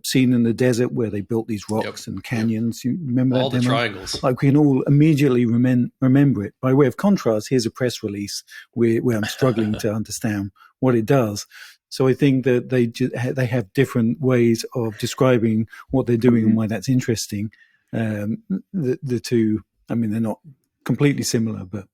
scene in the desert where they built these rocks and canyons. You remember all that the demo? triangles? Like we can all immediately remember it. By way of contrast, here's a press release where I'm struggling to understand what it does. So I think that they have different ways of describing what they're doing and why that's interesting. The two, I mean, they're not completely similar, but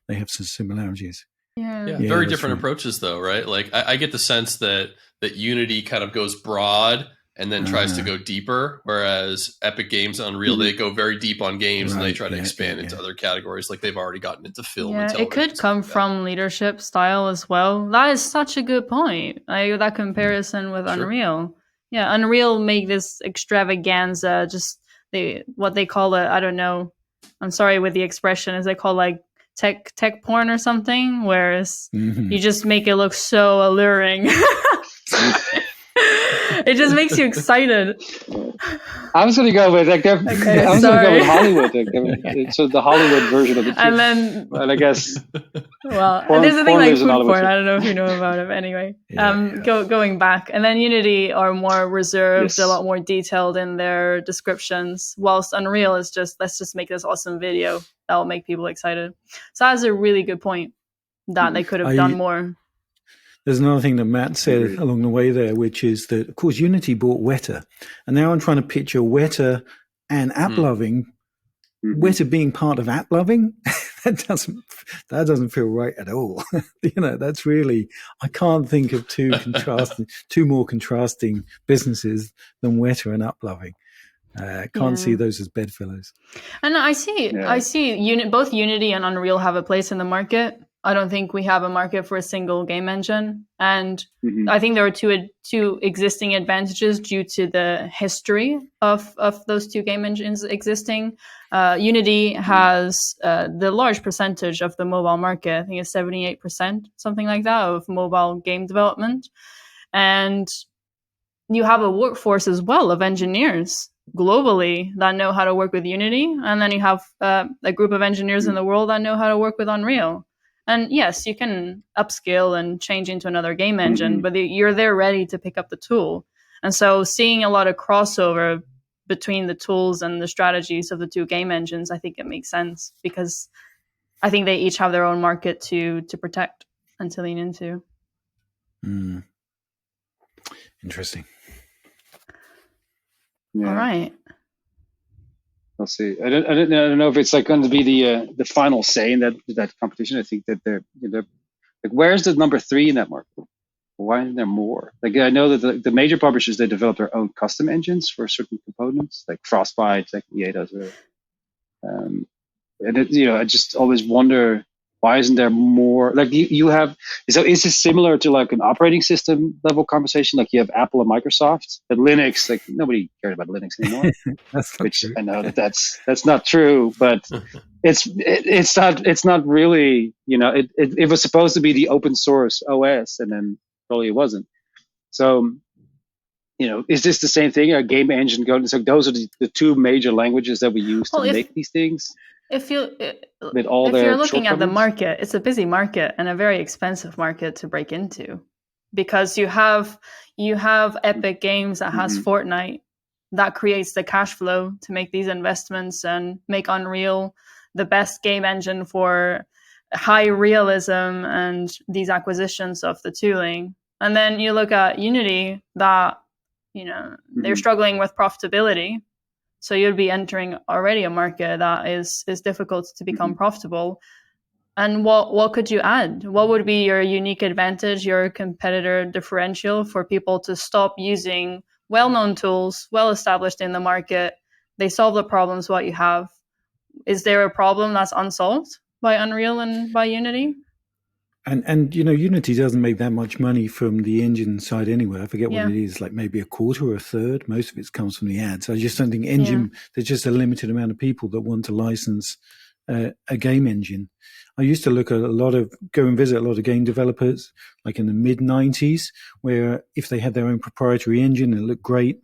they have some similarities. Yeah, very different approaches, though, right? Like I get the sense that Unity kind of goes broad and then tries to go deeper, whereas Epic Games, Unreal, they go very deep on games and they try to expand into other categories. Like they've already gotten into film and television. It could come from leadership style as well. That is such a good point. Like that comparison with Unreal. Yeah, Unreal make this extravaganza, just what they call it. I don't know. I'm sorry with the expression. Is they call like tech porn or something? Whereas you just make it look so alluring. It just makes you excited. I was going to go with I was going to go with Hollywood. So the Hollywood version of it. And then, I guess. Well, there's a thing like food porn. I don't know if you know about it. But anyway, going back, and then Unity are more reserved, a lot more detailed in their descriptions. Whilst Unreal is just let's just make this awesome video that will make people excited. So that's a really good point that they could have done more. There's another thing that Matt said along the way there, which is that, of course, Unity bought Weta. And now I'm trying to picture Weta and AppLovin. Weta being part of AppLovin, that doesn't feel right at all. That's really, I can't think of two more contrasting businesses than Weta and AppLovin. Can't see those as bedfellows. And I see both Unity and Unreal have a place in the market. I don't think we have a market for a single game engine. And I think there are two existing advantages due to the history of those two game engines existing. Unity has the large percentage of the mobile market. I think it's 78%, something like that, of mobile game development. And you have a workforce as well of engineers globally that know how to work with Unity. And then you have a group of engineers in the world that know how to work with Unreal. And yes, you can upscale and change into another game engine, but you're there ready to pick up the tool. And so seeing a lot of crossover between the tools and the strategies of the two game engines, I think it makes sense because I think they each have their own market to protect and to lean into. Interesting. Yeah. All right. We'll see. I don't know if it's like going to be the final say in that competition. I think that they're like, where's the number 3 in that market? Why isn't there more? Like I know that the major publishers, they develop their own custom engines for certain components, like Frostbite, like EA does. And I just always wonder, why isn't there more? Like you have, so is this similar to like an operating system level conversation? Like you have Apple and Microsoft, but Linux, like nobody cares about Linux anymore. Which true. I know that's not true, but it's not really, it was supposed to be the open source OS, and then probably it wasn't. So, is this the same thing? A game engine going? So those are the two major languages that we use to make these things. If you're looking at the market, it's a busy market and a very expensive market to break into, because you have Epic Games that has Fortnite that creates the cash flow to make these investments and make Unreal the best game engine for high realism and these acquisitions of the tooling. And then you look at Unity that, they're struggling with profitability. So you'd be entering already a market that is difficult to become profitable. And what could you add? What would be your unique advantage, your competitor differential for people to stop using well-known tools, well-established in the market? They solve the problems what you have. Is there a problem that's unsolved by Unreal and by Unity? And Unity doesn't make that much money from the engine side anyway. I forget what it is, like maybe a quarter or a third. Most of it comes from the ads. I just don't think there's just a limited amount of people that want to license a game engine. I used to go and visit a lot of game developers, like in the mid-90s, where if they had their own proprietary engine and it looked great,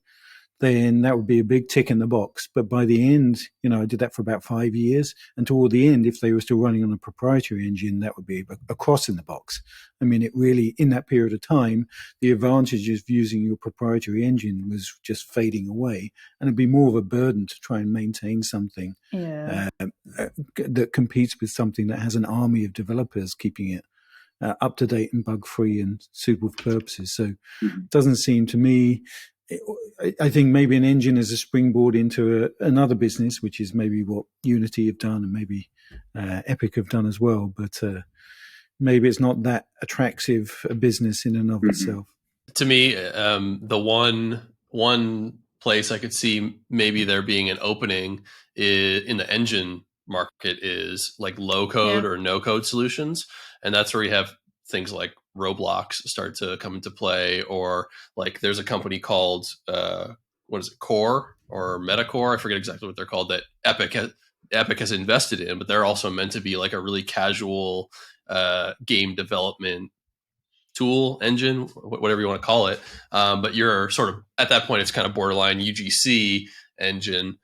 then that would be a big tick in the box. But by the end, I did that for about 5 years. And toward the end, if they were still running on a proprietary engine, that would be a cross in the box. I mean, it really, in that period of time, the advantages of using your proprietary engine was just fading away. And it'd be more of a burden to try and maintain something that competes with something that has an army of developers keeping it up to date and bug free and suitable for purposes. So it doesn't seem to me. I think maybe an engine is a springboard into another business, which is maybe what Unity have done and maybe Epic have done as well. But maybe it's not that attractive a business in and of itself. To me, the one place I could see maybe there being an opening in the engine market is like low code or no code solutions. And that's where you have things like Roblox start to come into play, or like there's a company called Core or Metacore, I forget exactly what they're called, that Epic has invested in, but they're also meant to be like a really casual game development tool engine, whatever you want to call it, but you're sort of at that point it's kind of borderline UGC engine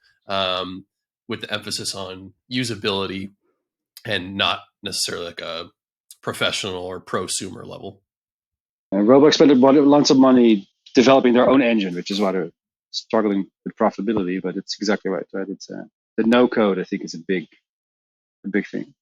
with the emphasis on usability and not necessarily like a professional or prosumer level. And Roblox spent lots of money developing their own engine, which is why they're struggling with profitability. But it's exactly right. It's the no code, I think, is a big thing.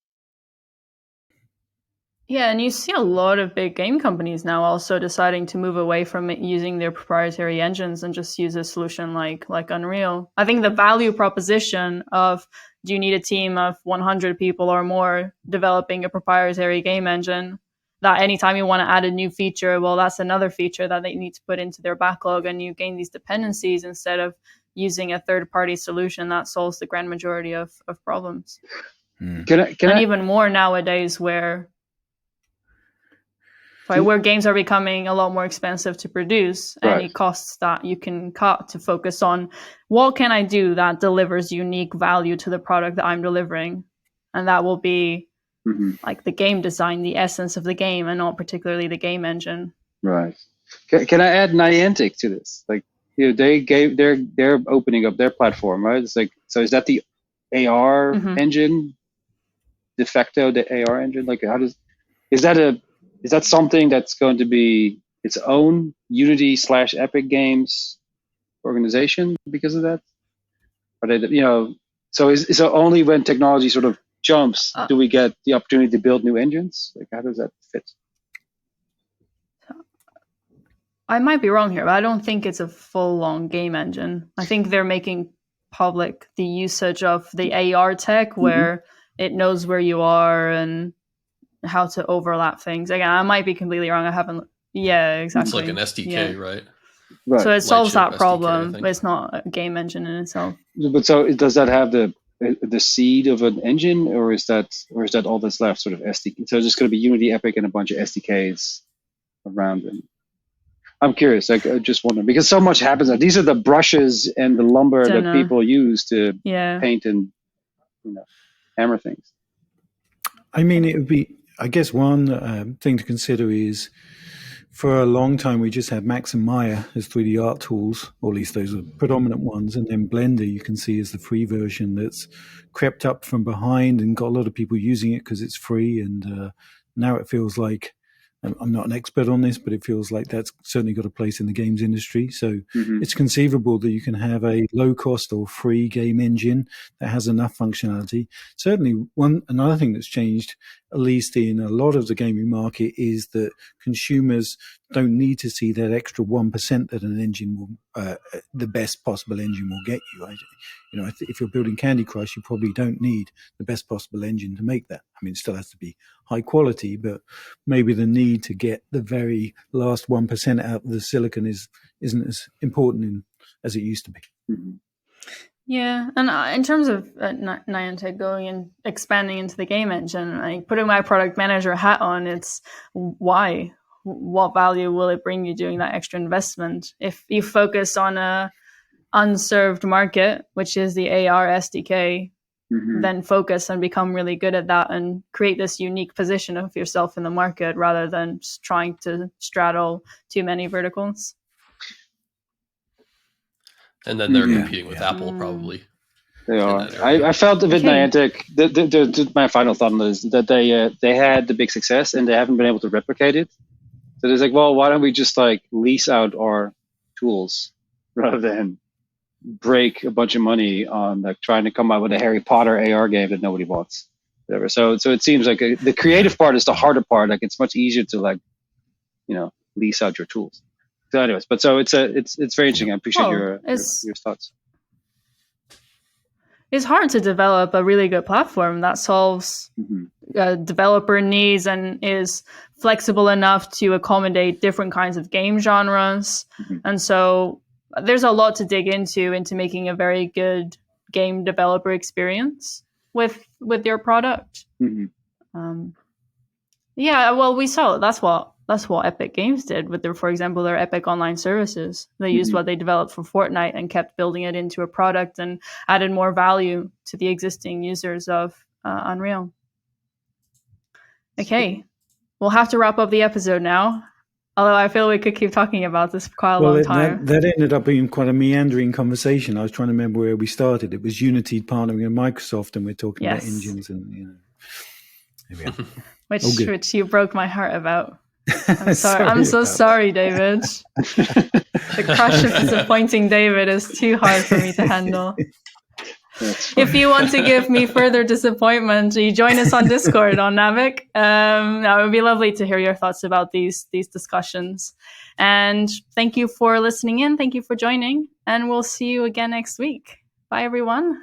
Yeah, and you see a lot of big game companies now also deciding to move away from using their proprietary engines and just use a solution like Unreal. I think the value proposition of, do you need a team of 100 people or more developing a proprietary game engine, that anytime you want to add a new feature, well, that's another feature that they need to put into their backlog, and you gain these dependencies instead of using a third-party solution that solves the grand majority of problems. Even more nowadays where games are becoming a lot more expensive to produce, any costs that you can cut to focus on what can I do that delivers unique value to the product that I'm delivering. And that will be like the game design, the essence of the game, and not particularly the game engine. Right. Can I add Niantic to this? Like, they're opening up their platform, right? It's like, so is that the AR engine, de facto the AR engine? Like, is that something that's going to be its own Unity/Epic Games organization because of that? Are they, so only when technology sort of jumps do we get the opportunity to build new engines? Like, how does that fit? I might be wrong here, but I don't think it's a full-on game engine. I think they're making public the usage of the AR tech where it knows where you are and how to overlap things. Again, I might be completely wrong. I haven't. Yeah, exactly. It's like an SDK, right? So it solves that problem, but it's not a game engine in itself. But so does that have the seed of an engine, or is that all that's left, sort of SDK? So it's just going to be Unity, Epic, and a bunch of SDKs around them. I'm curious. Like, I just wonder, because so much happens. These are the brushes and the lumber that people use to paint and hammer things. I mean, it would be. I guess one thing to consider is, for a long time we just had Max and Maya as 3D art tools, or at least those are predominant ones, and then Blender you can see is the free version that's crept up from behind and got a lot of people using it because it's free. And now it feels like, I'm not an expert on this, but it feels like that's certainly got a place in the games industry. So it's conceivable that you can have a low-cost or free game engine that has enough functionality. Certainly, another thing that's changed, at least in a lot of the gaming market, is that consumers don't need to see that extra 1% that an engine will, the best possible engine will get you. If you're building Candy Crush, you probably don't need the best possible engine to make that. I mean, it still has to be high quality, but maybe the need to get the very last 1% out of the silicon isn't as important as it used to be. Yeah, and in terms of Niantic going and expanding into the game engine, like putting my product manager hat on, it's why? What value will it bring you doing that extra investment? If you focus on a unserved market, which is the AR SDK, then focus and become really good at that and create this unique position of yourself in the market rather than just trying to straddle too many verticals. And then they're competing with Apple probably. They are. I felt with Niantic, my final thought on this is that they had the big success and they haven't been able to replicate it. So it's like, well, why don't we just like lease out our tools rather than break a bunch of money on like trying to come out with a Harry Potter AR game that nobody wants, whatever. So it seems like the creative part is the harder part. Like it's much easier to like, lease out your tools. So anyways, but so it's very interesting. I appreciate your thoughts. It's hard to develop a really good platform that solves developer needs and is flexible enough to accommodate different kinds of game genres. And so there's a lot to dig into making a very good game developer experience with your product. Well, we saw that's what Epic Games did with for example, their Epic Online Services. They used what they developed for Fortnite and kept building it into a product and added more value to the existing users of Unreal. Okay, we'll have to wrap up the episode now. Although I feel we could keep talking about this for quite a long time. That ended up being quite a meandering conversation. I was trying to remember where we started. It was Unity partnering with Microsoft, and we're talking about engines and There we are. which you broke my heart about. I'm sorry. I'm so sorry, David. The crush of disappointing David is too hard for me to handle. If you want to give me further disappointment, you join us on Discord on Naavik. It would be lovely to hear your thoughts about these discussions. And thank you for listening in. Thank you for joining. And we'll see you again next week. Bye, everyone.